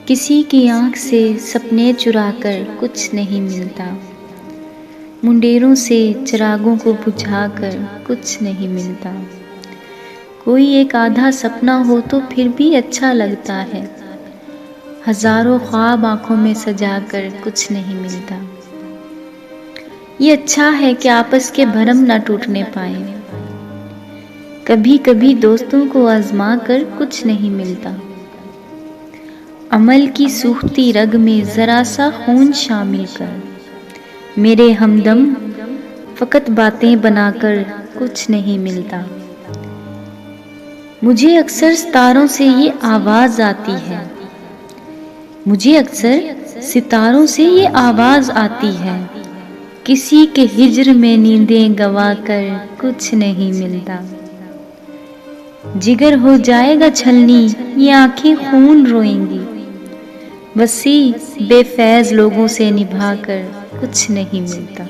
किसी की आँख से सपने चुराकर कुछ नहीं मिलता, मुंडेरों से चिरागों को बुझाकर कुछ नहीं मिलता। कोई एक आधा सपना हो तो फिर भी अच्छा लगता है, हजारों ख्वाब आंखों में सजाकर कुछ नहीं मिलता। ये अच्छा है कि आपस के भरम ना टूटने पाए, कभी कभी दोस्तों को आजमा कर कुछ नहीं मिलता। अमल की सूखती रग में जरा सा खून शामिल कर, मेरे हमदम फकत बातें बनाकर कुछ नहीं मिलता। मुझे अक्सर सितारों से ये आवाज आती है, मुझे अक्सर सितारों से ये आवाज आती है, किसी के हिज्र में नींदें गवा कर कुछ नहीं मिलता। जिगर हो जाएगा छलनी, ये आंखें खून रोएंगी, वसी बेफैज लोगों से निभाकर कुछ नहीं मिलता।